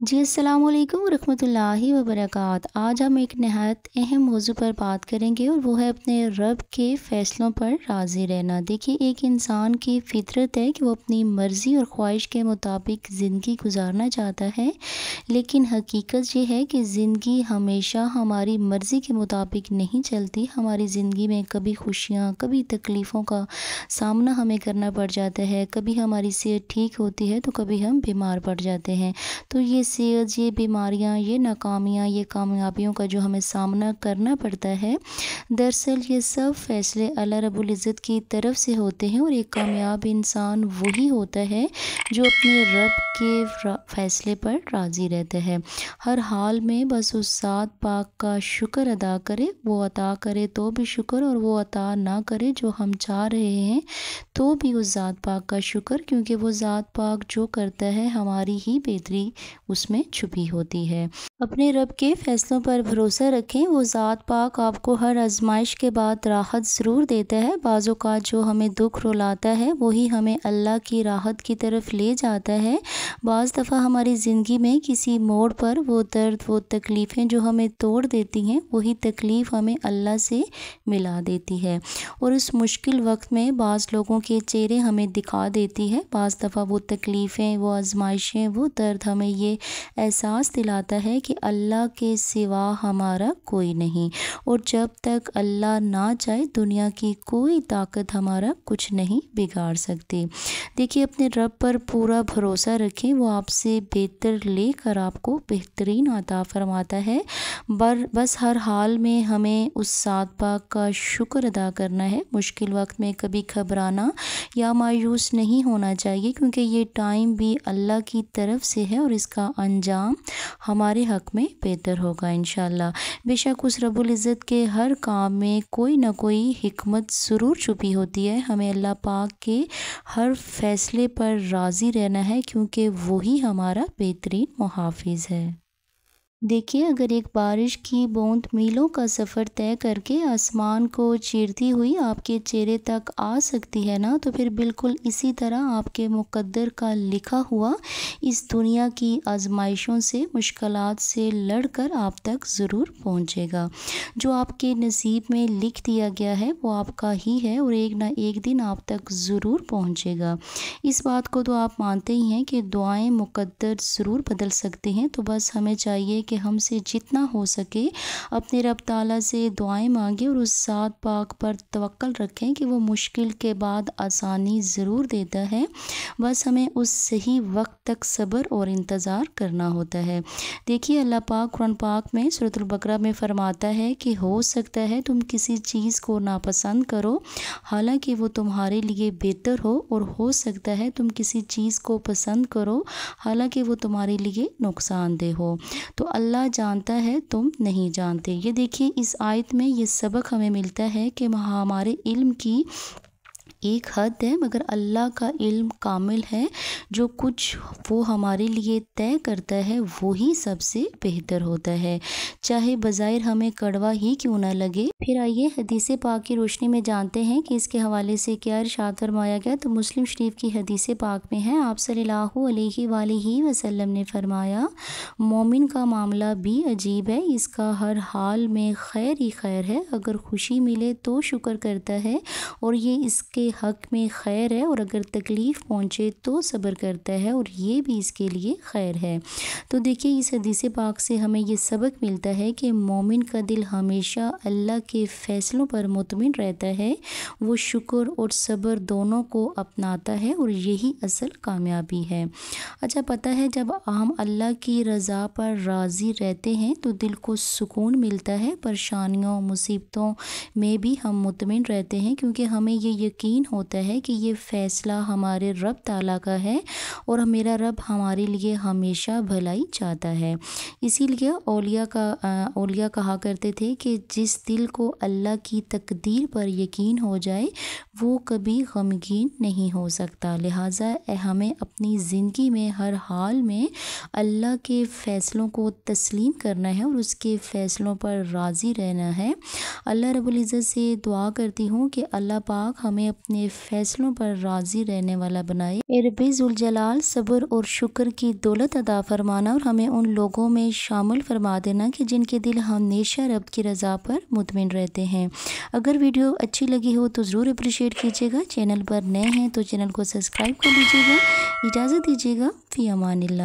जी, अस्सलामुअलैकुम वरहमतुल्लाहि वबरकात। आज हम एक नहायत अहम मौज़ू पर बात करेंगे और वो है अपने रब के फ़ैसलों पर राज़ी रहना। देखिए, एक इंसान की फ़ितरत है कि वो अपनी मर्ज़ी और ख़्वाहिश के मुताबिक ज़िंदगी गुज़ारना चाहता है, लेकिन हकीकत ये है कि ज़िंदगी हमेशा हमारी मर्ज़ी के मुताबिक नहीं चलती। हमारी ज़िंदगी में कभी खुशियाँ, कभी तकलीफ़ों का सामना हमें करना पड़ जाता है। कभी हमारी सेहत ठीक होती है, तो कभी हम बीमार पड़ जाते हैं। तो ये सेहत, ये बीमारियाँ, ये नाकामियाँ, ये कामयाबियों का जो हमें सामना करना पड़ता है, दरअसल ये सब फ़ैसले अल्लाह रब्बुल इज़्ज़त की तरफ से होते हैं। और एक कामयाब इंसान वही होता है जो अपने रब के फ़ैसले पर राज़ी रहता है। हर हाल में बस उस ज़ात पाक का शुक्र अदा करे, वो अता करे तो भी शुक्र, और वो अता ना करे जो हम चाह रहे हैं तो भी उस ज़ात पाक का शुक्र, क्योंकि वो ज़ात पाक जो करता है हमारी ही बेहतरी उसमें छुपी होती है। अपने रब के फ़ैसलों पर भरोसा रखें, वो ज़ात पाक आपको हर आज़माइश के बाद राहत ज़रूर देता है। बाज़ औक़ात जो हमें दुःख रुलाता है वही हमें अल्लाह की राहत की तरफ ले जाता है। बाज़ दफ़ा हमारी ज़िंदगी में किसी मोड़ पर वो दर्द, वो तकलीफ़ें जो हमें तोड़ देती हैं, वही तकलीफ़ हमें अल्लाह से मिला देती है। और उस मुश्किल वक़्त में बाज़ लोगों के चेहरे हमें दिखा देती है। बाज़ दफ़ा वो तकलीफ़ें, वो आज़माइशें, वो दर्द हमें ये एहसास दिलाता है कि अल्लाह के सिवा हमारा कोई नहीं, और जब तक अल्लाह ना चाहे दुनिया की कोई ताकत हमारा कुछ नहीं बिगाड़ सकती। देखिए, अपने रब पर पूरा भरोसा रखें, वो आपसे बेहतर लेकर आपको बेहतरीन अता फ़रमाता है। बस हर हाल में हमें उस ज़ात पाक का शुक्र अदा करना है। मुश्किल वक़्त में कभी घबराना या मायूस नहीं होना चाहिए, क्योंकि ये टाइम भी अल्लाह की तरफ से है और इसका अंजाम हमारे हक़ में बेहतर होगा इंशाअल्लाह। बेशक उस रब्बुल इज़्ज़त के हर काम में कोई ना कोई हिकमत ज़रूर छुपी होती है। हमें अल्लाह पाक के हर फ़ैसले पर राज़ी रहना है, क्योंकि वही हमारा बेहतरीन मुहाफ़िज़ है। देखिए, अगर एक बारिश की बूंद मीलों का सफ़र तय करके आसमान को चीरती हुई आपके चेहरे तक आ सकती है ना, तो फिर बिल्कुल इसी तरह आपके मुक़द्दर का लिखा हुआ इस दुनिया की आज़माइशों से, मुश्किलात से लड़कर आप तक ज़रूर पहुँचेगा। जो आपके नसीब में लिख दिया गया है वो आपका ही है, और एक ना एक दिन आप तक ज़रूर पहुँचेगा। इस बात को तो आप मानते ही हैं कि दुआएं मुक़द्दर ज़रूर बदल सकती हैं। तो बस हमें चाहिए कि हमसे जितना हो सके अपने रब ताला से दुआएं मांगें, और उस ज़ात पाक पर तवक्कल रखें कि वो मुश्किल के बाद आसानी ज़रूर देता है। बस हमें उस सही वक्त तक सब्र और इंतज़ार करना होता है। देखिए, अल्लाह पाक कुरान पाक में सूरह अल-बकरा में फ़रमाता है कि हो सकता है तुम किसी चीज़ को नापसंद करो, हालांकि वो तुम्हारे लिए बेहतर हो हो सकता है तुम किसी चीज़ को पसंद करो, हालांकि वो तुम्हारे लिए नुकसानदेह हो। तो अल्लाह जानता है, तुम नहीं जानते। ये देखिए, इस आयत में ये सबक हमें मिलता है कि हमारे इल्म की एक हद है, मगर अल्लाह का इल्म कामिल है। जो कुछ वो हमारे लिए तय करता है वही सबसे बेहतर होता है, चाहे बज़ाहिर हमें कड़वा ही क्यों ना लगे। फिर आइए हदीस पाक की रोशनी में जानते हैं कि इसके हवाले से क्या इरशाद फरमाया गया। तो मुस्लिम शरीफ की हदीस पाक में है, आप सल्लल्लाहु अलैहि वसल्लम ने फरमाया, मोमिन का मामला भी अजीब है, इसका हर हाल में खैर ही खैर है। अगर खुशी मिले तो शुक्र करता है और ये इसके हक़ में खैर है, और अगर तकलीफ़ पहुँचे तो सब्र करता है और ये भी इसके लिए खैर है। तो देखिए, इस हदीस पाक से हमें ये सबक मिलता है कि मोमिन का दिल हमेशा अल्लाह के फ़ैसलों पर मुतमिन रहता है। वो शुक्र और सब्र दोनों को अपनाता है, और यही असल कामयाबी है। अच्छा, पता है, जब हम अल्लाह की रज़ा पर राज़ी रहते हैं तो दिल को सुकून मिलता है। परेशानियों, मुसीबतों में भी हम मुतमिन रहते हैं, क्योंकि हमें ये यकीन होता है कि ये फ़ैसला हमारे रब ताला का है, और मेरा रब हमारे लिए हमेशा भलाई चाहता है। इसीलिए औलिया कहा करते थे कि जिस दिल को अल्लाह की तकदीर पर यकीन हो जाए वो कभी गमगीन नहीं हो सकता। लिहाजा हमें अपनी ज़िंदगी में हर हाल में अल्लाह के फ़ैसलों को तस्लीम करना है और उसके फ़ैसलों पर राज़ी रहना है। अल्लाह रब्बुल इज़्ज़त से दुआ करती हूँ कि अल्लाह पाक हमें अपने अपने फ़ैसलों पर राज़ी रहने वाला बनाए। ए रब्बी ज़ुल जलाल सब्र और शुक्र की दौलत अता फ़रमाना और हमें उन लोगों में शामिल फ़रमा देना कि जिनके दिल हमेशा रब की रज़ा पर मुतमिन रहते हैं। अगर वीडियो अच्छी लगी हो तो ज़रूर अप्रिशिएट कीजिएगा। चैनल पर नए हैं तो चैनल को सब्सक्राइब कर लीजिएगा। इजाज़त दीजिएगा। फ़ी अमानिल्लाह।